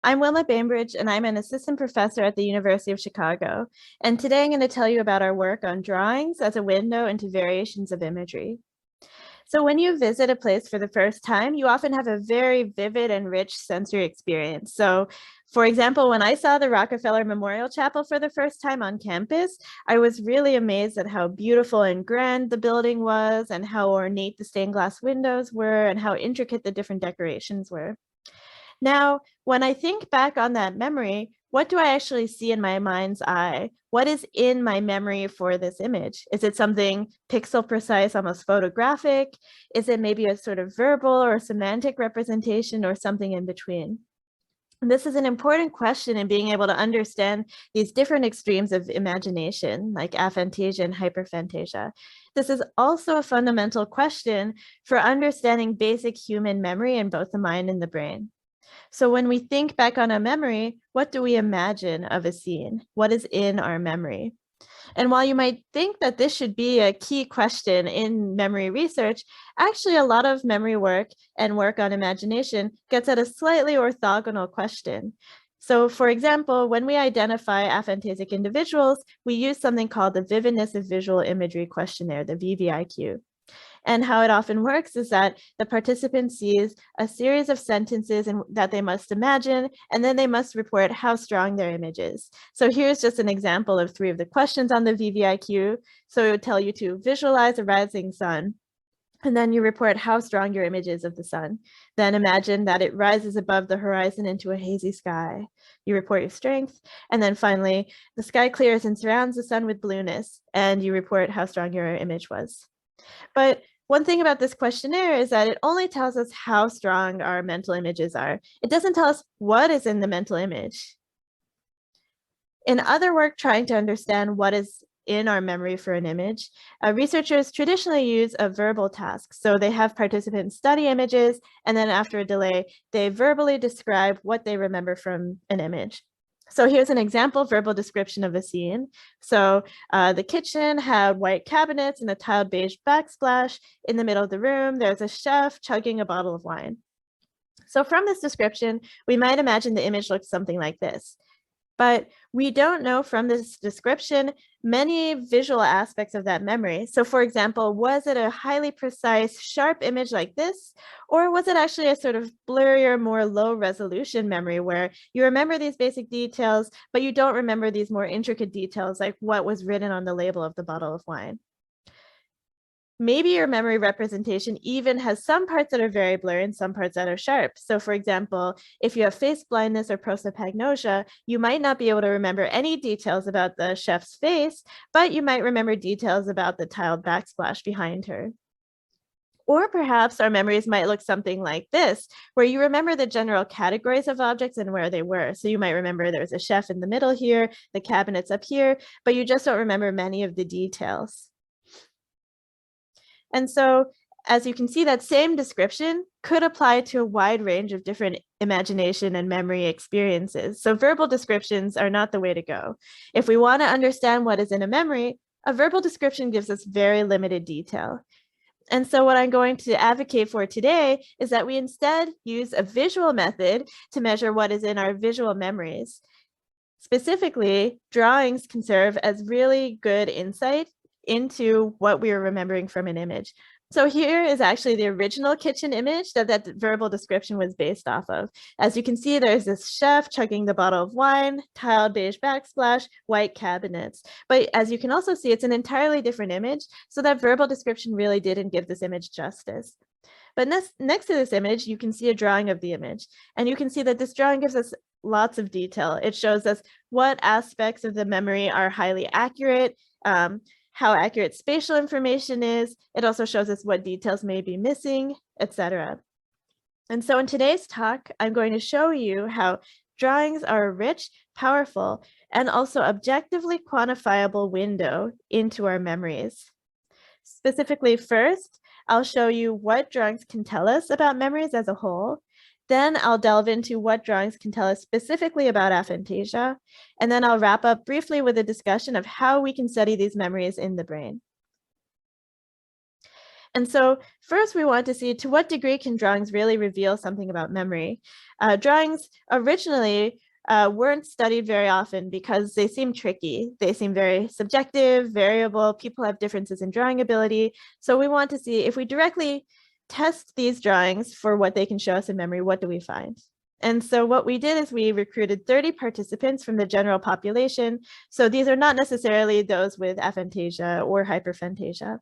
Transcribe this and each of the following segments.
I'm Wilma Bainbridge, and I'm an assistant professor at the University of Chicago. And today I'm going to tell you about our work on drawings as a window into variations of imagery. So when you visit a place for the first time, you often have a very vivid and rich sensory experience. So for example, when I saw the Rockefeller Memorial Chapel for the first time on campus, I was really amazed at how beautiful and grand the building was and how ornate the stained glass windows were and how intricate the different decorations were. Now, when I think back on that memory, what do I actually see in my mind's eye? What is in my memory for this image? Is it something pixel precise, almost photographic? Is it maybe a sort of verbal or semantic representation or something in between? And this is an important question in being able to understand these different extremes of imagination, like aphantasia and hyperphantasia. This is also a fundamental question for understanding basic human memory in both the mind and the brain. So when we think back on a memory, what do we imagine of a scene? What is in our memory? And while you might think that this should be a key question in memory research, actually a lot of memory work and work on imagination gets at a slightly orthogonal question. So for example, when we identify aphantasic individuals, we use something called the Vividness of Visual Imagery Questionnaire, the VVIQ. And how it often works is that the participant sees a series of sentences that they must imagine, and then they must report how strong their image is. So here's just an example of 3 of the questions on the VVIQ. So it would tell you to visualize a rising sun. And then you report how strong your image is of the sun. Then imagine that it rises above the horizon into a hazy sky. You report your strength. And then finally, the sky clears and surrounds the sun with blueness, and you report how strong your image was. But one thing about this questionnaire is that it only tells us how strong our mental images are. It doesn't tell us what is in the mental image. In other work trying to understand what is in our memory for an image, researchers traditionally use a verbal task. So they have participants study images, and then after a delay, they verbally describe what they remember from an image. So here's an example verbal description of a scene. So the kitchen had white cabinets and a tiled beige backsplash. In the middle of the room, there's a chef chugging a bottle of wine. So from this description, we might imagine the image looks something like this. But we don't know from this description many visual aspects of that memory. So for example, was it a highly precise, sharp image like this? Or was it actually a sort of blurrier, more low resolution memory where you remember these basic details, but you don't remember these more intricate details like what was written on the label of the bottle of wine? Maybe your memory representation even has some parts that are very blurry and some parts that are sharp. So for example, if you have face blindness or prosopagnosia, you might not be able to remember any details about the chef's face, but you might remember details about the tiled backsplash behind her. Or perhaps our memories might look something like this, where you remember the general categories of objects and where they were. So you might remember there's a chef in the middle here, the cabinets up here, but you just don't remember many of the details. And so, as you can see, that same description could apply to a wide range of different imagination and memory experiences. So verbal descriptions are not the way to go. If we want to understand what is in a memory, a verbal description gives us very limited detail. And so what I'm going to advocate for today is that we instead use a visual method to measure what is in our visual memories. Specifically, drawings can serve as really good insight into what we are remembering from an image. So here is actually the original kitchen image that verbal description was based off of. As you can see, there's this chef chugging the bottle of wine, tiled beige backsplash, white cabinets. But as you can also see, it's an entirely different image. So that verbal description really didn't give this image justice. But next to this image, you can see a drawing of the image. And you can see that this drawing gives us lots of detail. It shows us what aspects of the memory are highly accurate, how accurate spatial information is. It also shows us what details may be missing, etc. And so in today's talk, I'm going to show you how drawings are a rich, powerful, and also objectively quantifiable window into our memories. Specifically, first, I'll show you what drawings can tell us about memories as a whole. Then I'll delve into what drawings can tell us specifically about aphantasia, and then I'll wrap up briefly with a discussion of how we can study these memories in the brain. And so first we want to see to what degree can drawings really reveal something about memory. Drawings originally weren't studied very often because they seem tricky. They seem very subjective, variable. People have differences in drawing ability. So we want to see if we directly test these drawings for what they can show us in memory, what do we find? And so what we did is we recruited 30 participants from the general population. So these are not necessarily those with aphantasia or hyperphantasia.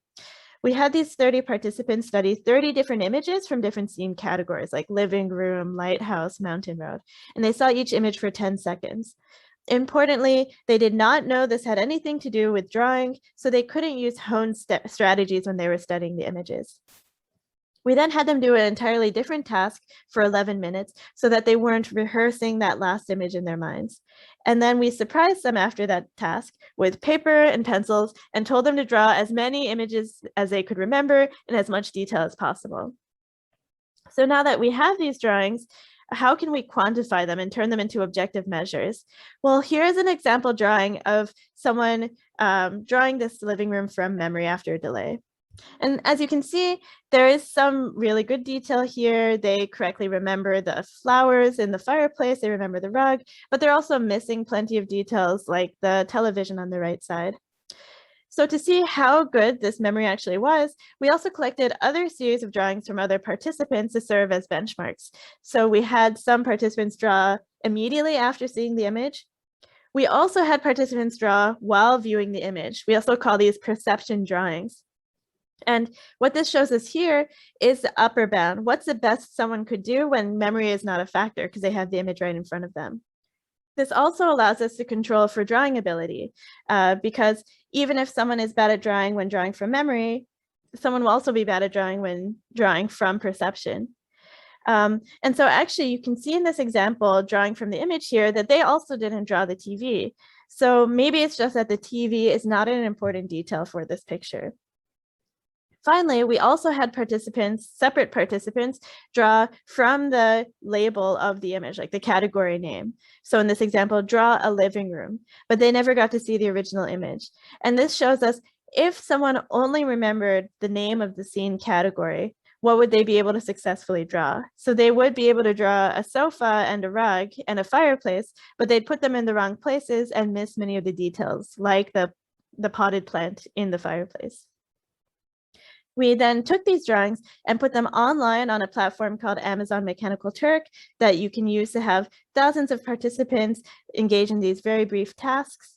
We had these 30 participants study 30 different images from different scene categories like living room, lighthouse, mountain road, and they saw each image for 10 seconds. Importantly, they did not know this had anything to do with drawing, so they couldn't use honed strategies when they were studying the images. We then had them do an entirely different task for 11 minutes so that they weren't rehearsing that last image in their minds. And then we surprised them after that task with paper and pencils and told them to draw as many images as they could remember in as much detail as possible. So now that we have these drawings, how can we quantify them and turn them into objective measures? Well, here's an example drawing of someone drawing this living room from memory after a delay. And as you can see, there is some really good detail here. They correctly remember the flowers in the fireplace, they remember the rug, but they're also missing plenty of details like the television on the right side. So to see how good this memory actually was, we also collected other series of drawings from other participants to serve as benchmarks. So we had some participants draw immediately after seeing the image. We also had participants draw while viewing the image. We also call these perception drawings. And what this shows us here is the upper bound. What's the best someone could do when memory is not a factor because they have the image right in front of them? This also allows us to control for drawing ability because even if someone is bad at drawing when drawing from memory, someone will also be bad at drawing when drawing from perception. And so actually you can see in this example drawing from the image here that they also didn't draw the TV. So maybe it's just that the TV is not an important detail for this picture. Finally, we also had participants, separate participants, draw from the label of the image, like the category name. So in this example, draw a living room, but they never got to see the original image. And this shows us if someone only remembered the name of the scene category, what would they be able to successfully draw? So they would be able to draw a sofa and a rug and a fireplace, but they'd put them in the wrong places and miss many of the details, like the potted plant in the fireplace. We then took these drawings and put them online on a platform called Amazon Mechanical Turk that you can use to have thousands of participants engage in these very brief tasks.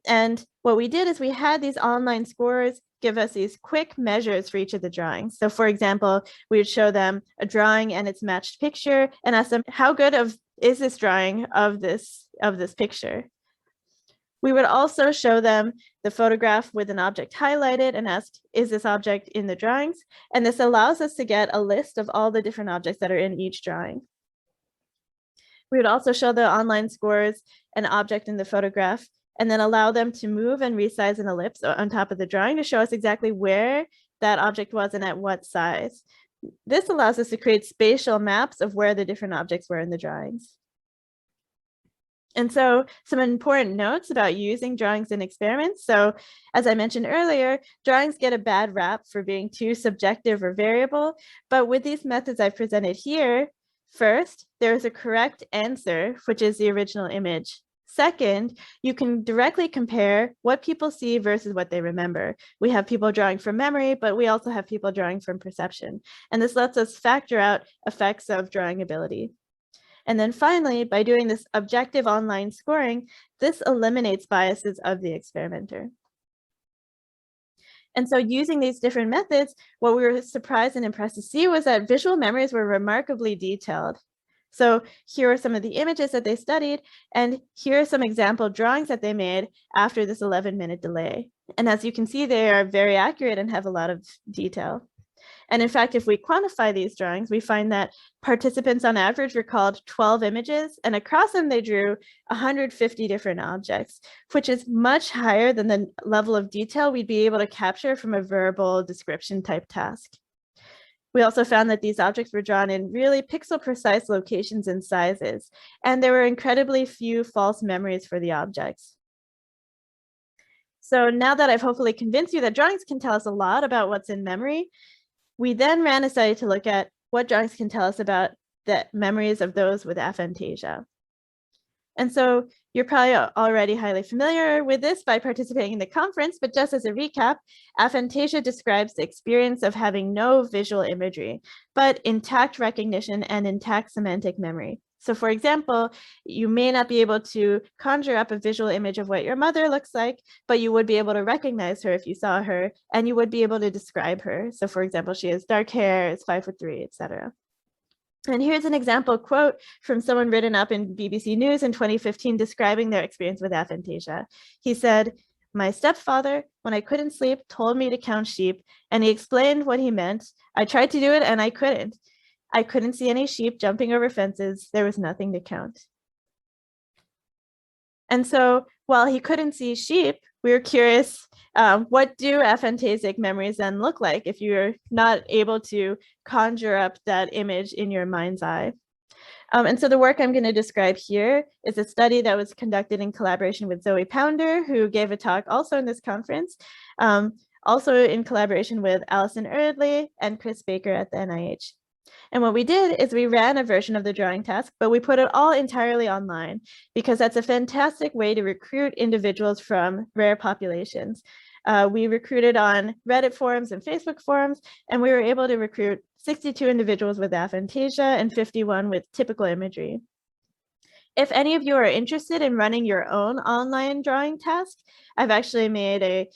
And what we did is we had these online scorers give us these quick measures for each of the drawings. So for example, we would show them a drawing and its matched picture and ask them, how good is this drawing of this picture? We would also show them the photograph with an object highlighted and ask, is this object in the drawings? And this allows us to get a list of all the different objects that are in each drawing. We would also show the online scores an object in the photograph and then allow them to move and resize an ellipse on top of the drawing to show us exactly where that object was and at what size. This allows us to create spatial maps of where the different objects were in the drawings. And so some important notes about using drawings in experiments. So as I mentioned earlier, drawings get a bad rap for being too subjective or variable, but with these methods I've presented here, first, there's a correct answer, which is the original image. Second, you can directly compare what people see versus what they remember. We have people drawing from memory, but we also have people drawing from perception. And this lets us factor out effects of drawing ability. And then finally, by doing this objective online scoring, this eliminates biases of the experimenter. And so using these different methods, what we were surprised and impressed to see was that visual memories were remarkably detailed. So here are some of the images that they studied, and here are some example drawings that they made after this 11-minute delay. And as you can see, they are very accurate and have a lot of detail. And in fact, if we quantify these drawings, we find that participants on average recalled 12 images, and across them they drew 150 different objects, which is much higher than the level of detail we'd be able to capture from a verbal description type task. We also found that these objects were drawn in really pixel-precise locations and sizes, and there were incredibly few false memories for the objects. So now that I've hopefully convinced you that drawings can tell us a lot about what's in memory, We then ran a study to look at what drawings can tell us about the memories of those with aphantasia. And so you're probably already highly familiar with this by participating in the conference, but just as a recap, aphantasia describes the experience of having no visual imagery, but intact recognition and intact semantic memory. So for example, you may not be able to conjure up a visual image of what your mother looks like, but you would be able to recognize her if you saw her, and you would be able to describe her. So for example, she has dark hair, is 5'3", etc. And here's an example quote from someone written up in BBC News in 2015 describing their experience with aphantasia. He said, "My stepfather, when I couldn't sleep, told me to count sheep, and he explained what he meant. I tried to do it and I couldn't. I couldn't see any sheep jumping over fences. There was nothing to count." And so while he couldn't see sheep, we were curious, what do aphantasic memories then look like if you're not able to conjure up that image in your mind's eye? And so the work I'm going to describe here is a study that was conducted in collaboration with Zoe Pounder, who gave a talk also in this conference, also in collaboration with Alison Erdley and Chris Baker at the NIH. And what we did is we ran a version of the drawing task, but we put it all entirely online because that's a fantastic way to recruit individuals from rare populations. We recruited on Reddit forums and Facebook forums, and we were able to recruit 62 individuals with aphantasia and 51 with typical imagery. If any of you are interested in running your own online drawing task, I've actually made a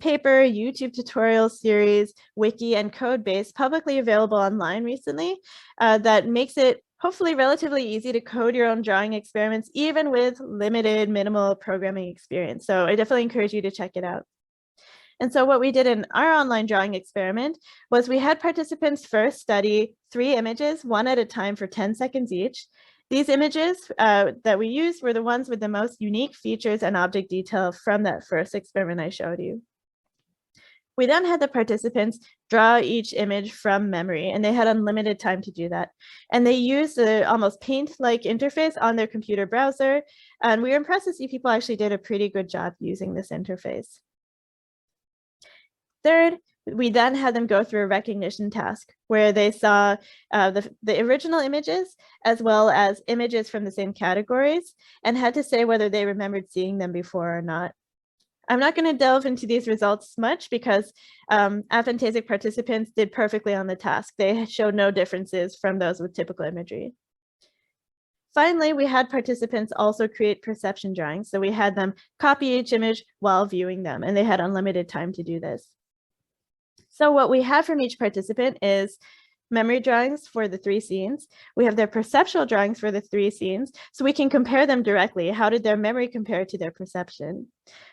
paper, YouTube tutorial series, wiki, and code base publicly available online recently that makes it hopefully relatively easy to code your own drawing experiments, even with limited minimal programming experience. So I definitely encourage you to check it out. And so what we did in our online drawing experiment was we had participants first study 3 images, one at a time for 10 seconds each. These images that we used were the ones with the most unique features and object detail from that first experiment I showed you. We then had the participants draw each image from memory, and they had unlimited time to do that. And they used the almost paint-like interface on their computer browser, and we were impressed to see people actually did a pretty good job using this interface. Third, we then had them go through a recognition task where they saw the original images as well as images from the same categories and had to say whether they remembered seeing them before or not. I'm not going to delve into these results much because aphantasic participants did perfectly on the task. They showed no differences from those with typical imagery. Finally, we had participants also create perception drawings. So we had them copy each image while viewing them, and they had unlimited time to do this. So what we have from each participant is memory drawings for the 3 scenes. We have their perceptual drawings for the 3 scenes, so we can compare them directly. How did their memory compare to their perception?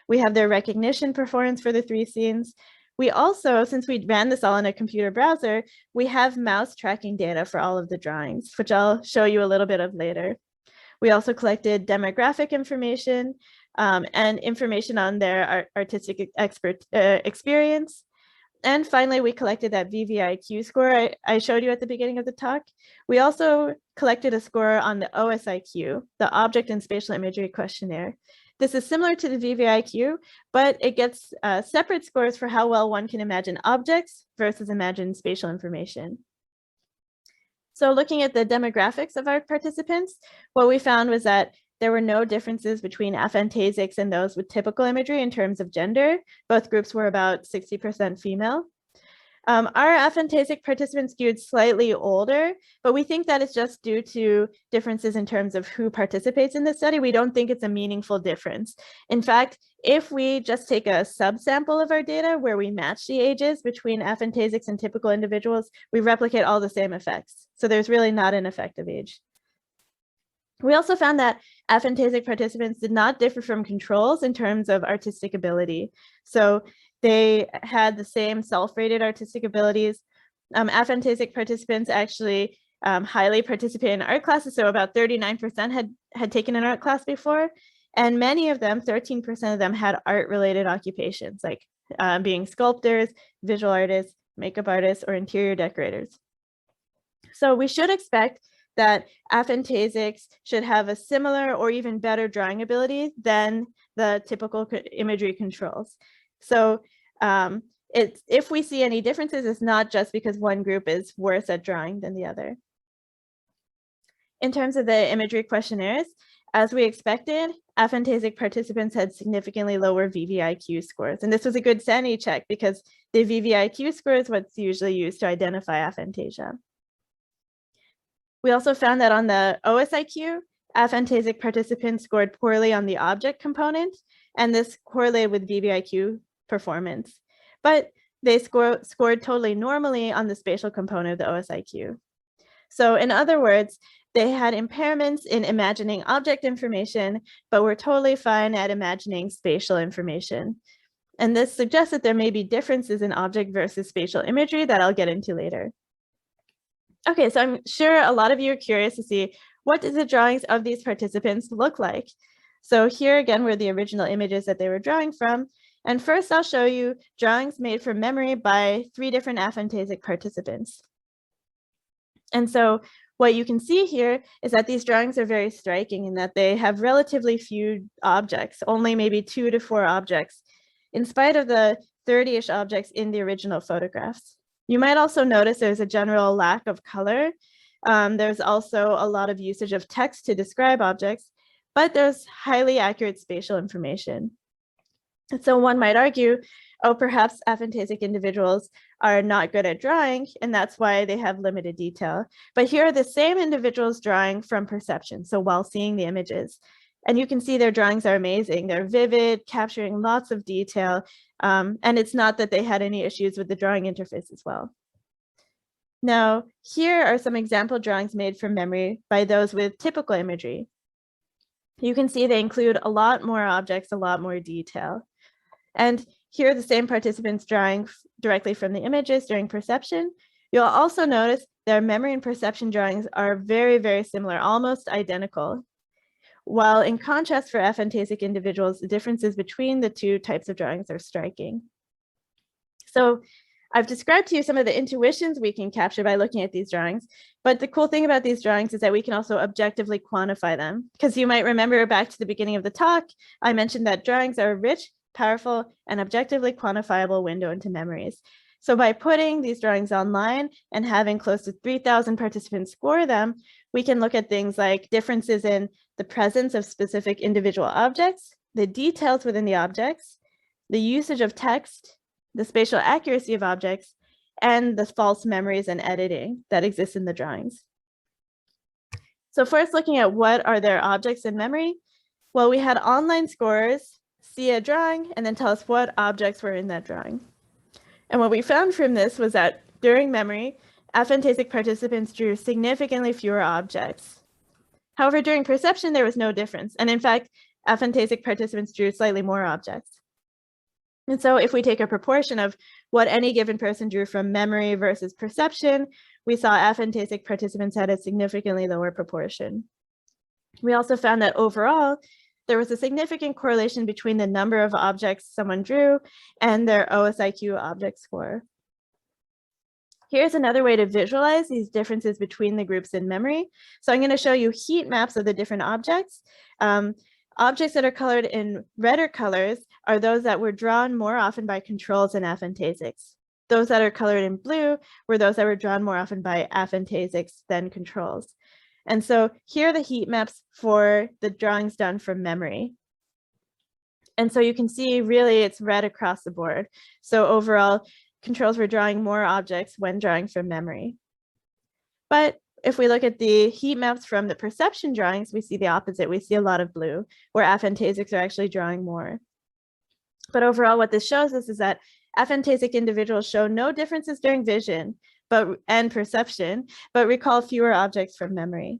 We have their recognition performance for the 3 scenes. We also, since we ran this all in a computer browser, we have mouse tracking data for all of the drawings, which I'll show you a little bit of later. We also collected demographic information and information on their artistic experience. And finally, we collected that VVIQ score I showed you at the beginning of the talk. We also collected a score on the OSIQ, the Object and Spatial Imagery Questionnaire. This is similar to the VVIQ, but it gets separate scores for how well one can imagine objects versus imagine spatial information. So looking at the demographics of our participants, what we found was that there were no differences between aphantasics and those with typical imagery in terms of gender. Both groups were about 60% female. Our aphantasic participants skewed slightly older, but we think that it's just due to differences in terms of who participates in the study. We don't think it's a meaningful difference. In fact, if we just take a subsample of our data where we match the ages between aphantasics and typical individuals, we replicate all the same effects. So there's really not an effect of age. We also found that aphantasic participants did not differ from controls in terms of artistic ability. So they had the same self-rated artistic abilities. Aphantasic participants actually highly participated in art classes. So about 39% had taken an art class before. And many of them, 13% of them, had art-related occupations, like being sculptors, visual artists, makeup artists, or interior decorators. So we should expect that aphantasics should have a similar or even better drawing ability than the typical imagery controls. So if we see any differences, it's not just because one group is worse at drawing than the other. In terms of the imagery questionnaires, as we expected, aphantasic participants had significantly lower VVIQ scores. And this was a good sanity check because the VVIQ score is what's usually used to identify aphantasia. We also found that on the OSIQ, aphantasic participants scored poorly on the object component, and this correlated with VVIQ performance. But they scored totally normally on the spatial component of the OSIQ. So in other words, they had impairments in imagining object information, but were totally fine at imagining spatial information. And this suggests that there may be differences in object versus spatial imagery that I'll get into later. Okay, so I'm sure a lot of you are curious to see what do the drawings of these participants look like. So here again were the original images that they were drawing from. And first I'll show you drawings made from memory by 3 different aphantasic participants. And so what you can see here is that these drawings are very striking in that they have relatively few objects, only maybe 2 to 4 objects, in spite of the 30-ish objects in the original photographs. You might also notice there's a general lack of color. There's also a lot of usage of text to describe objects, but there's highly accurate spatial information. And so one might argue, oh, perhaps aphantasic individuals are not good at drawing, and that's why they have limited detail. But here are the same individuals drawing from perception, so while seeing the images. And you can see their drawings are amazing. They're vivid, capturing lots of detail, and it's not that they had any issues with the drawing interface as well. Now, here are some example drawings made from memory by those with typical imagery. You can see they include a lot more objects, a lot more detail. And here are the same participants drawing directly from the images during perception. You'll also notice their memory and perception drawings are very, very similar, almost identical. While in contrast for aphantasic individuals, the differences between the 2 types of drawings are striking. So I've described to you some of the intuitions we can capture by looking at these drawings, but the cool thing about these drawings is that we can also objectively quantify them. Because you might remember back to the beginning of the talk, I mentioned that drawings are a rich, powerful, and objectively quantifiable window into memories. So by putting these drawings online and having close to 3,000 participants score them, we can look at things like differences in the presence of specific individual objects, the details within the objects, the usage of text, the spatial accuracy of objects, and the false memories and editing that exist in the drawings. So first, looking at what are their objects in memory? Well, we had online scorers see a drawing and then tell us what objects were in that drawing. And what we found from this was that during memory, aphantasic participants drew significantly fewer objects. However, during perception, there was no difference. And in fact, aphantasic participants drew slightly more objects. And so if we take a proportion of what any given person drew from memory versus perception, we saw aphantasic participants had a significantly lower proportion. We also found that overall, there was a significant correlation between the number of objects someone drew and their OSIQ object score. Here's another way to visualize these differences between the groups in memory. So I'm going to show you heat maps of the different objects. Objects that are colored in redder colors are those that were drawn more often by controls and aphantasics. Those that are colored in blue were those that were drawn more often by aphantasics than controls. And so here are the heat maps for the drawings done from memory. And so you can see really it's red across the board. So overall, controls were drawing more objects when drawing from memory. But if we look at the heat maps from the perception drawings, we see the opposite. We see a lot of blue, where aphantasics are actually drawing more. But overall, what this shows us is that aphantasic individuals show no differences during vision and perception, but recall fewer objects from memory.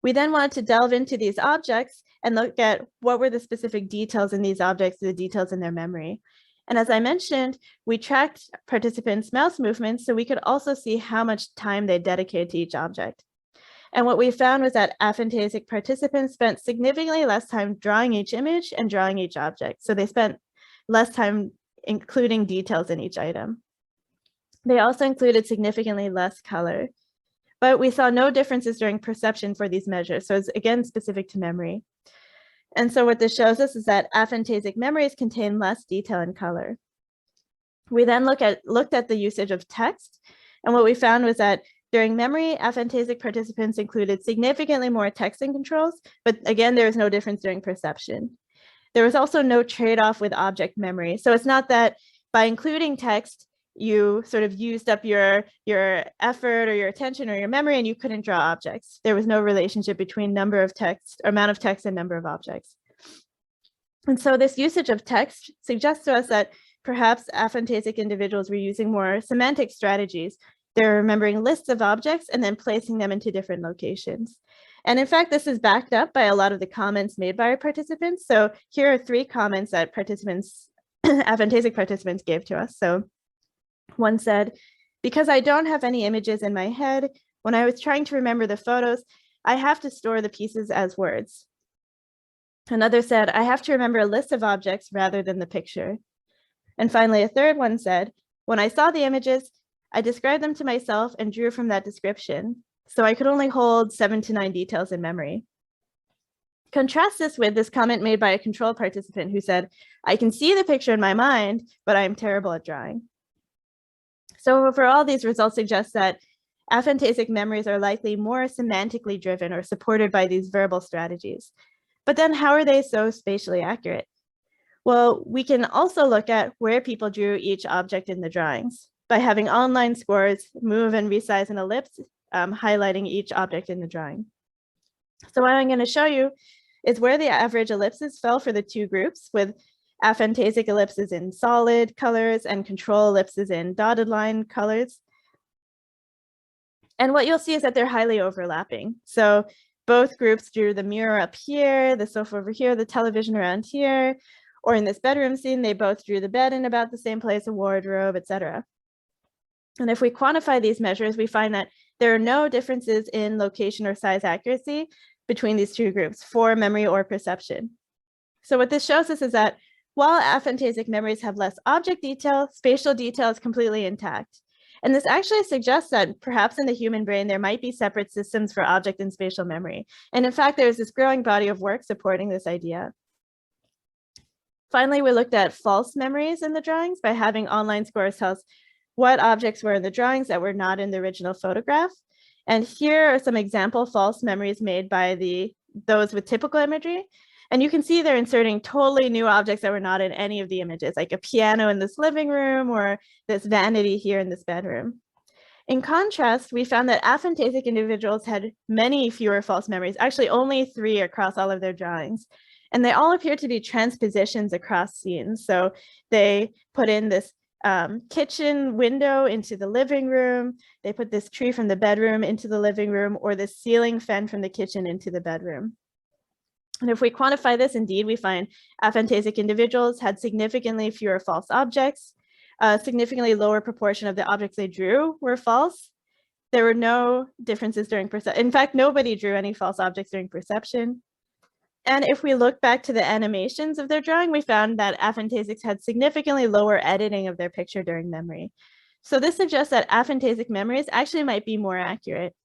We then wanted to delve into these objects and look at what were the specific details in these objects, the details in their memory. And as I mentioned, we tracked participants' mouse movements so we could also see how much time they dedicated to each object. And what we found was that aphantasic participants spent significantly less time drawing each image and drawing each object. So they spent less time including details in each item. They also included significantly less color, but we saw no differences during perception for these measures. So it's again specific to memory. And so what this shows us is that aphantasic memories contain less detail and color. We then looked at the usage of text, and what we found was that during memory, aphantasic participants included significantly more texting controls, but again, there was no difference during perception. There was also no trade-off with object memory. So it's not that by including text, you sort of used up your effort or your attention or your memory and you couldn't draw objects. There was no relationship between number of text or amount of text and number of objects. And so this usage of text suggests to us that perhaps aphantasic individuals were using more semantic strategies. They're remembering lists of objects and then placing them into different locations. And in fact, this is backed up by a lot of the comments made by our participants. So here are 3 comments that aphantasic participants gave to us. So one said, "Because I don't have any images in my head, when I was trying to remember the photos, I have to store the pieces as words." Another said, "I have to remember a list of objects rather than the picture." And finally, a third one said, "When I saw the images, I described them to myself and drew from that description. So I could only hold 7 to 9 details in memory." Contrast this with this comment made by a control participant who said, "I can see the picture in my mind, but I am terrible at drawing." So overall, these results suggest that aphantasic memories are likely more semantically driven or supported by these verbal strategies. But then how are they so spatially accurate? Well, we can also look at where people drew each object in the drawings by having online scores move and resize an ellipse, highlighting each object in the drawing. So what I'm going to show you is where the average ellipses fell for the 2 groups, with aphantasic ellipses in solid colors and control ellipses in dotted line colors. And what you'll see is that they're highly overlapping. So both groups drew the mirror up here, the sofa over here, the television around here, or in this bedroom scene, they both drew the bed in about the same place, a wardrobe, etc. And if we quantify these measures, we find that there are no differences in location or size accuracy between these 2 groups for memory or perception. So what this shows us is that while aphantasic memories have less object detail, spatial detail is completely intact. And this actually suggests that perhaps in the human brain, there might be separate systems for object and spatial memory. And in fact, there's this growing body of work supporting this idea. Finally, we looked at false memories in the drawings by having online scores tell us what objects were in the drawings that were not in the original photograph. And here are some example false memories made by those with typical imagery. And you can see they're inserting totally new objects that were not in any of the images, like a piano in this living room or this vanity here in this bedroom. In contrast, we found that aphantasic individuals had many fewer false memories, actually only 3 across all of their drawings. And they all appear to be transpositions across scenes. So they put in this kitchen window into the living room. They put this tree from the bedroom into the living room, or this ceiling fan from the kitchen into the bedroom. And if we quantify this, indeed, we find aphantasic individuals had significantly fewer false objects. A significantly lower proportion of the objects they drew were false. There were no differences during perception. In fact, nobody drew any false objects during perception. And if we look back to the animations of their drawing, we found that aphantasics had significantly lower editing of their picture during memory. So this suggests that aphantasic memories actually might be more accurate.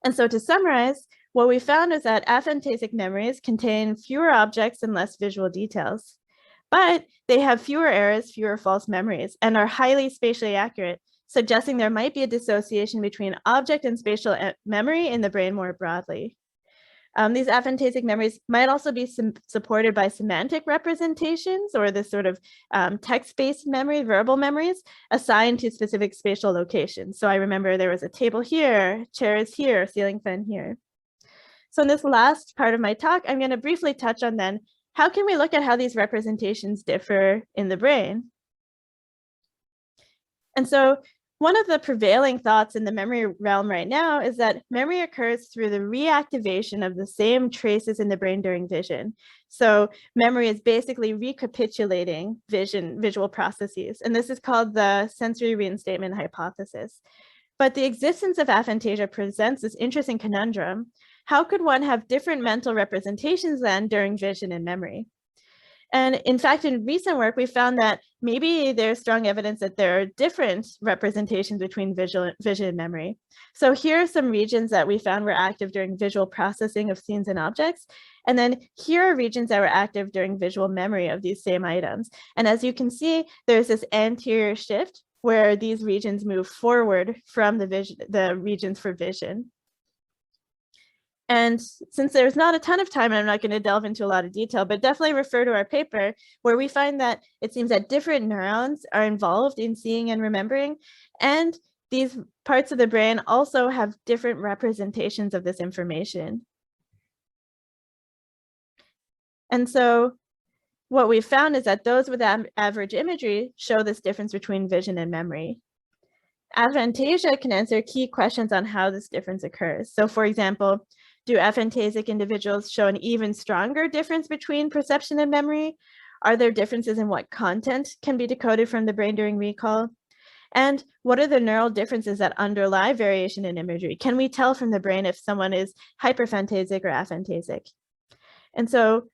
And so to summarize, what we found is that aphantasic memories contain fewer objects and less visual details, but they have fewer errors, fewer false memories, and are highly spatially accurate, suggesting there might be a dissociation between object and spatial memory in the brain more broadly. These aphantasic memories might also be supported by semantic representations, or this sort of text-based memory, verbal memories, assigned to specific spatial locations. So I remember there was a table here, chairs here, ceiling fan here. So in this last part of my talk, I'm going to briefly touch on then, how can we look at how these representations differ in the brain? And so one of the prevailing thoughts in the memory realm right now is that memory occurs through the reactivation of the same traces in the brain during vision. So memory is basically recapitulating visual processes. And this is called the sensory reinstatement hypothesis. But the existence of aphantasia presents this interesting conundrum. How could one have different mental representations then during vision and memory? And in fact, in recent work, we found that maybe there's strong evidence that there are different representations between vision and memory. So here are some regions that we found were active during visual processing of scenes and objects. And then here are regions that were active during visual memory of these same items. And as you can see, there's this anterior shift where these regions move forward from the regions for vision. And since there's not a ton of time, I'm not going to delve into a lot of detail, but definitely refer to our paper where we find that it seems that different neurons are involved in seeing and remembering. And these parts of the brain also have different representations of this information. And so what we found is that those with average imagery show this difference between vision and memory. Aphantasia can answer key questions on how this difference occurs. So for example, do aphantasic individuals show an even stronger difference between perception and memory? Are there differences in what content can be decoded from the brain during recall? And what are the neural differences that underlie variation in imagery? Can we tell from the brain if someone is hyperphantasic or aphantasic? And so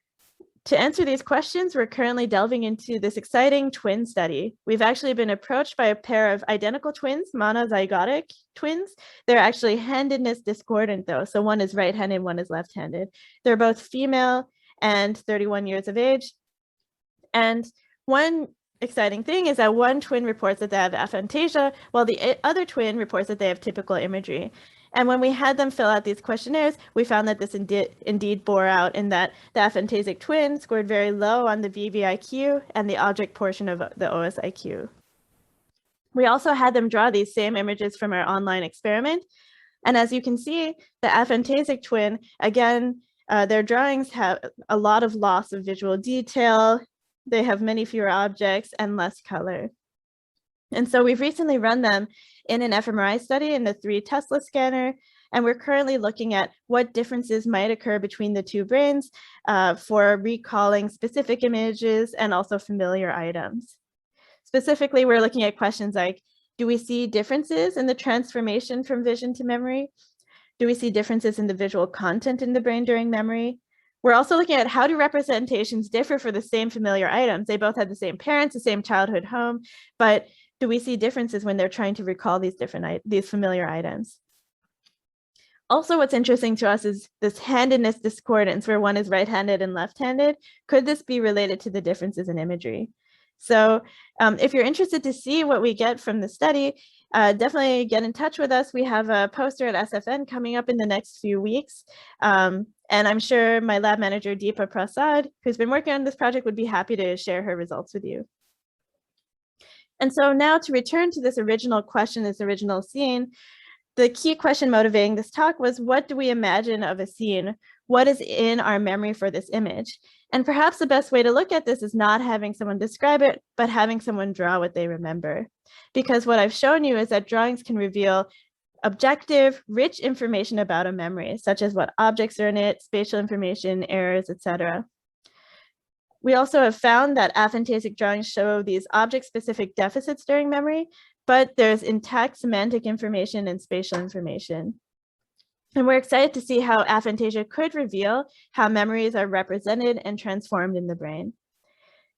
to answer these questions, we're currently delving into this exciting twin study. We've actually been approached by a pair of identical twins, monozygotic twins. They're actually handedness discordant though. So one is right-handed, one is left-handed. They're both female and 31 years of age. And one exciting thing is that one twin reports that they have aphantasia, while the other twin reports that they have typical imagery. And when we had them fill out these questionnaires, we found that this indeed bore out in that the aphantasic twin scored very low on the VVIQ and the object portion of the OSIQ. We also had them draw these same images from our online experiment. And as you can see, the aphantasic twin, again, their drawings have a lot of loss of visual detail. They have many fewer objects and less color. And so we've recently run them in an fMRI study in the 3 Tesla scanner, and we're currently looking at what differences might occur between the two brains for recalling specific images and also familiar items. Specifically, we're looking at questions like, do we see differences in the transformation from vision to memory? Do we see differences in the visual content in the brain during memory? We're also looking at how do representations differ for the same familiar items? They both had the same parents, the same childhood home, but do we see differences when they're trying to recall these familiar items? Also, what's interesting to us is this handedness discordance where one is right-handed and left-handed. Could this be related to the differences in imagery? So if you're interested to see what we get from the study, definitely get in touch with us. We have a poster at SFN coming up in the next few weeks. And I'm sure my lab manager, Deepa Prasad, who's been working on this project, would be happy to share her results with you. And so now to return to this original question, this original scene, the key question motivating this talk was, what do we imagine of a scene? What is in our memory for this image? And perhaps the best way to look at this is not having someone describe it, but having someone draw what they remember. Because what I've shown you is that drawings can reveal objective, rich information about a memory, such as what objects are in it, spatial information, errors, etc. We also have found that aphantasic drawings show these object-specific deficits during memory, but there's intact semantic information and spatial information. And we're excited to see how aphantasia could reveal how memories are represented and transformed in the brain.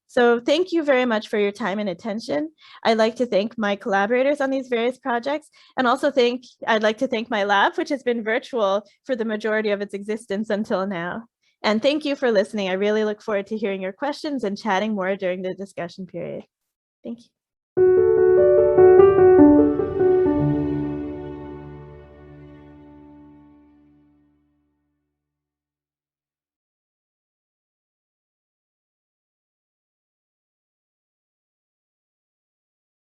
So thank you very much for your time and attention. I'd like to thank my collaborators on these various projects, and also I'd like to thank my lab, which has been virtual for the majority of its existence until now. And thank you for listening. I really look forward to hearing your questions and chatting more during the discussion period. Thank you.